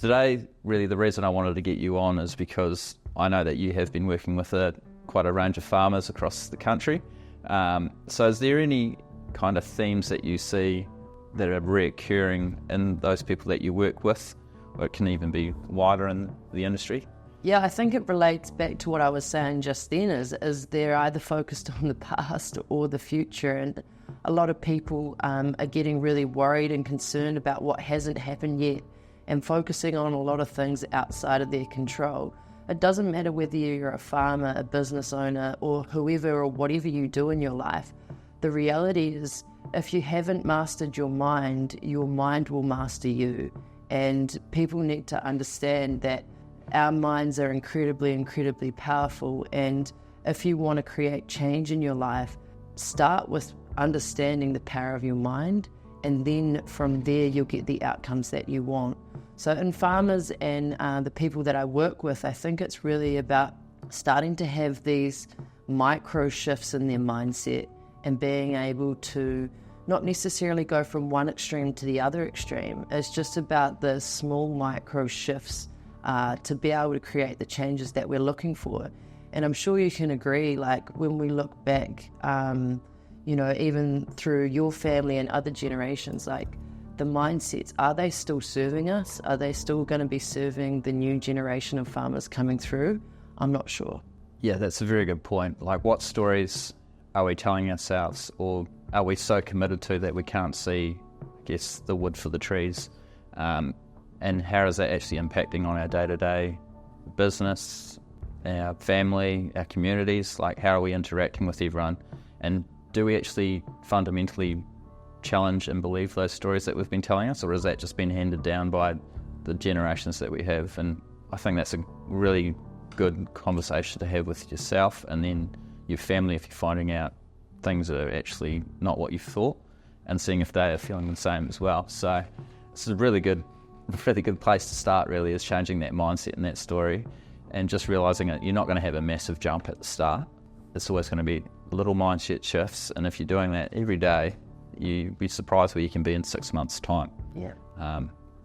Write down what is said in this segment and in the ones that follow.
Today, really the reason I wanted to get you on is because I know that you have been working with quite a range of farmers across the country. So is there any kind of themes that you see that are reoccurring in those people that you work with, or it can even be wider in the industry? Yeah, I think it relates back to what I was saying just then, is they're either focused on the past or the future, and a lot of people are getting really worried and concerned about what hasn't happened yet and focusing on a lot of things outside of their control. It doesn't matter whether you're a farmer, a business owner, or whoever or whatever you do in your life. The reality is, if you haven't mastered your mind will master you. And people need to understand that our minds are incredibly, incredibly powerful. And if you want to create change in your life, start with understanding the power of your mind. And then from there, you'll get the outcomes that you want. So in farmers and the people that I work with, I think it's really about starting to have these micro shifts in their mindset and being able to not necessarily go from one extreme to the other extreme. It's just about the small micro shifts to be able to create the changes that we're looking for. And I'm sure you can agree, like when we look back, even through your family and other generations, like the mindsets, are they still serving us? Are they still going to be serving the new generation of farmers coming through? I'm not sure. Yeah, that's a very good point. Like, what stories are we telling ourselves, or are we so committed to that we can't see, I guess, the wood for the trees? And how is that actually impacting on our day-to-day business, our family, our communities? Like, how are we interacting with everyone? And do we actually fundamentally challenge and believe those stories that we've been telling us, or has that just been handed down by the generations that we have? And I think that's a really good conversation to have with yourself and then your family if you're finding out things are actually not what you thought, and seeing if they are feeling the same as well. So it's a really good place to start, really, is changing that mindset and that story, and just realising that you're not going to have a massive jump at the start. It's always going to be little mindset shifts, and if you're doing that every day, you'd be surprised where you can be in 6 months' time. Yeah.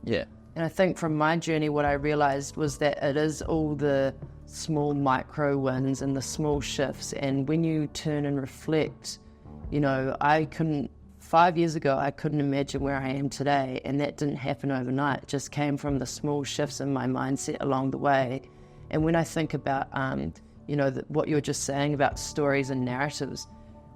Yeah. And I think from my journey, what I realised was that it is all the small micro wins and the small shifts. And when you turn and reflect, 5 years ago, I couldn't imagine where I am today. And that didn't happen overnight. It just came from the small shifts in my mindset along the way. And when I think about, what you're just saying about stories and narratives,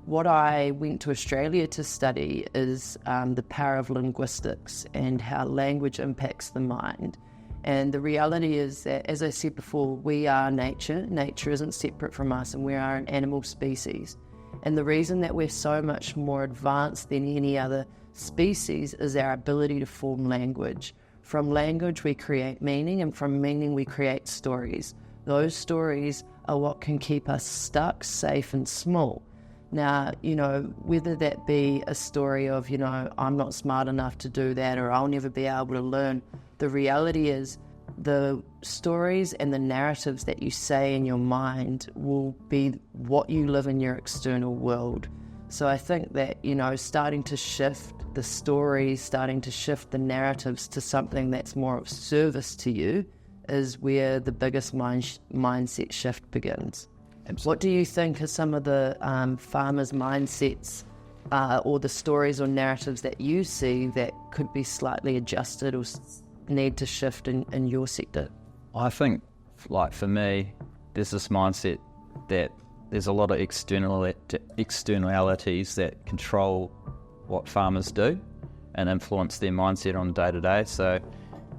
what I went to Australia to study is the power of linguistics and how language impacts the mind. And the reality is that, as I said before, we are nature. Nature isn't separate from us, and we are an animal species. And the reason that we're so much more advanced than any other species is our ability to form language. From language, we create meaning, and from meaning, we create stories. Those stories are what can keep us stuck, safe, and small. Now, whether that be a story of, I'm not smart enough to do that, or I'll never be able to learn, the reality is the stories and the narratives that you say in your mind will be what you live in your external world. So I think that, starting to shift the stories, starting to shift the narratives to something that's more of service to you is where the biggest mindset shift begins. What do you think are some of the farmers' mindsets or the stories or narratives that you see that could be slightly adjusted or need to shift in your sector? I think, like for me, there's this mindset that there's a lot of externalities that control what farmers do and influence their mindset on day to day. So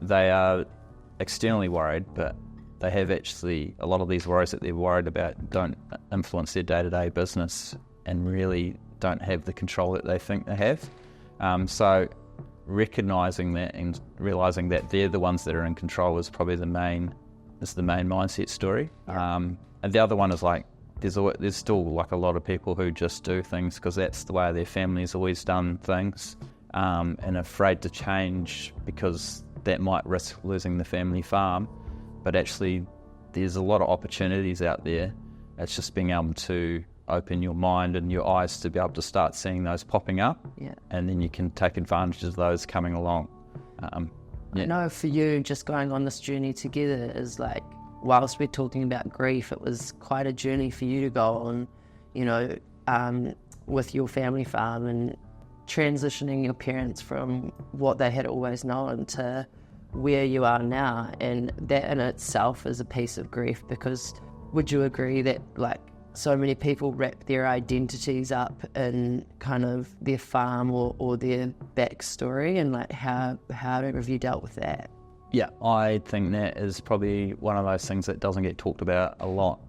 they are externally worried, but they have actually, a lot of these worries that they're worried about don't influence their day-to-day business and really don't have the control that they think they have. So recognising that and realising that they're the ones that are in control is probably the main mindset story. And the other one is like, there's still like a lot of people who just do things because that's the way their family's always done things, and afraid to change because that might risk losing the family farm. But actually, there's a lot of opportunities out there. It's just being able to open your mind and your eyes to be able to start seeing those popping up, and then you can take advantage of those coming along. I know for you, just going on this journey together is like, whilst we're talking about grief, it was quite a journey for you to go on, you know, with your family farm and transitioning your parents from what they had always known to where you are now. And that in itself is a piece of grief, because would you agree that like so many people wrap their identities up in kind of their farm or their backstory, and like how have you dealt with that? Yeah, I think that is probably one of those things that doesn't get talked about a lot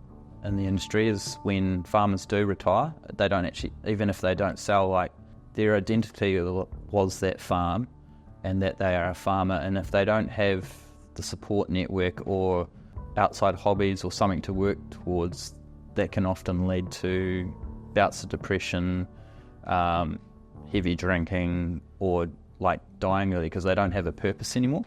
in the industry, is when farmers do retire, they don't actually, even if they don't sell, like their identity was that farm and that they are a farmer, and if they don't have the support network or outside hobbies or something to work towards, that can often lead to bouts of depression, heavy drinking, or like dying early because they don't have a purpose anymore.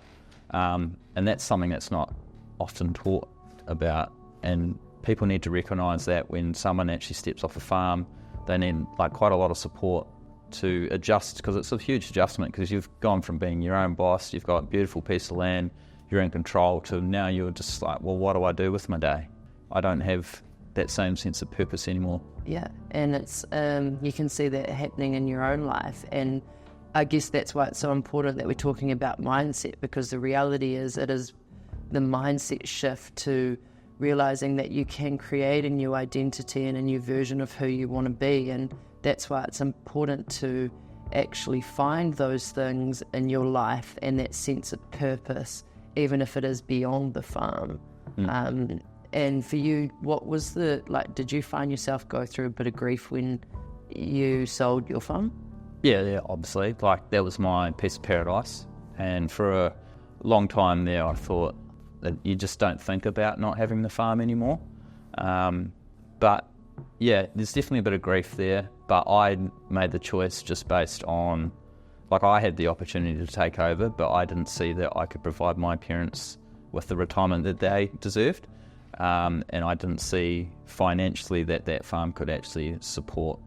And that's something that's not often taught about, and people need to recognise that when someone actually steps off a farm, they need like quite a lot of support to adjust, because it's a huge adjustment, because you've gone from being your own boss, you've got a beautiful piece of land, you're in control, to now you're just like, well, what do I do with my day? I don't have that same sense of purpose anymore. Yeah, and it's you can see that happening in your own life, and I guess that's why it's so important that we're talking about mindset, because the reality is it is the mindset shift to realizing that you can create a new identity and a new version of who you want to be, and that's why it's important to actually find those things in your life and that sense of purpose, even if it is beyond the farm. And for you, what was did you find yourself go through a bit of grief when you sold your farm? Yeah, obviously. Like, that was my piece of paradise. And for a long time there, I thought that you just don't think about not having the farm anymore. But yeah, there's definitely a bit of grief there. But I made the choice just based on, like, I had the opportunity to take over, but I didn't see that I could provide my parents with the retirement that they deserved. And I didn't see financially that farm could actually support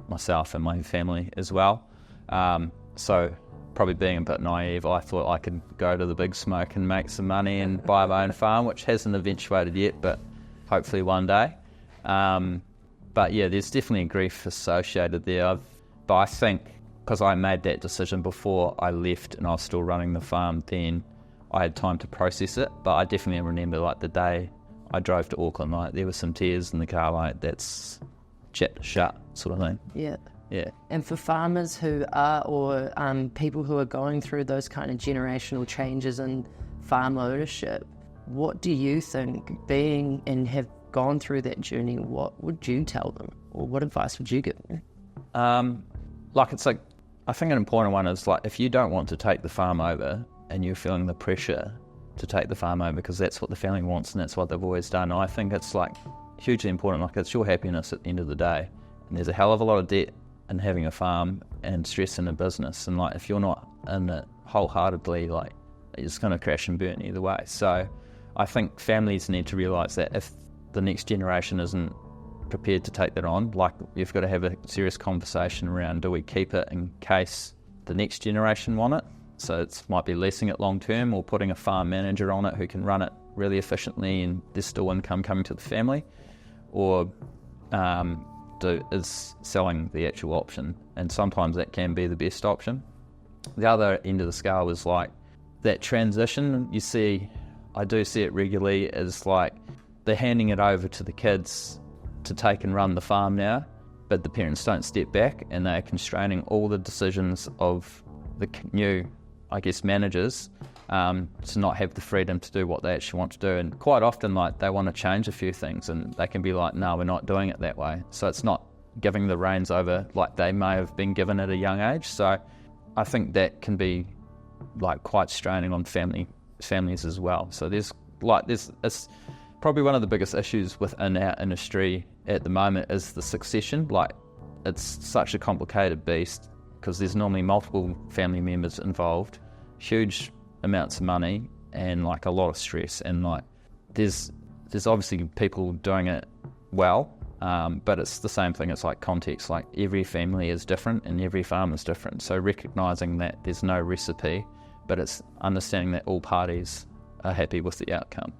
myself and my family as well. So probably being a bit naive, I thought I could go to the big smoke and make some money and buy my own farm, which hasn't eventuated yet, but hopefully one day. But yeah, there's definitely a grief associated there. But I think because I made that decision before I left and I was still running the farm, then I had time to process it. But I definitely remember, like, the day I drove to Auckland, like, there were some tears in the car, like, that's chapter shut sort of thing. Yeah. Yeah. And for farmers who are, or people who are going through those kind of generational changes in farm ownership, what do you think, being and have gone through that journey, what would you tell them, or what advice would you give them? I think an important one is, like, if you don't want to take the farm over and you're feeling the pressure to take the farm over because that's what the family wants and that's what they've always done, I think it's like hugely important. Like, it's your happiness at the end of the day, and there's a hell of a lot of debt in having a farm and stress in a business, and like, if you're not in it wholeheartedly, like, it's going to crash and burn either way. So I think families need to realise that if the next generation isn't prepared to take that on, like, you've got to have a serious conversation around, do we keep it in case the next generation want it? So it might be leasing it long term, or putting a farm manager on it who can run it really efficiently and there's still income coming to the family, or is selling the actual option. And sometimes that can be the best option. The other end of the scale is like that transition. I do see it regularly, as like they're handing it over to the kids to take and run the farm now, but the parents don't step back and they're constraining all the decisions of the new, I guess, managers to not have the freedom to do what they actually want to do. And quite often, like, they want to change a few things and they can be like, no, we're not doing it that way. So it's not giving the reins over like they may have been given at a young age. So I think that can be like quite straining on families as well. So it's probably one of the biggest issues within our industry at the moment is the succession. Like, it's such a complicated beast because there's normally multiple family members involved, huge amounts of money, and like a lot of stress. And like, there's obviously people doing it well, but it's the same thing. It's like context. Like, every family is different and every farm is different. So recognising that there's no recipe, but it's understanding that all parties are happy with the outcome.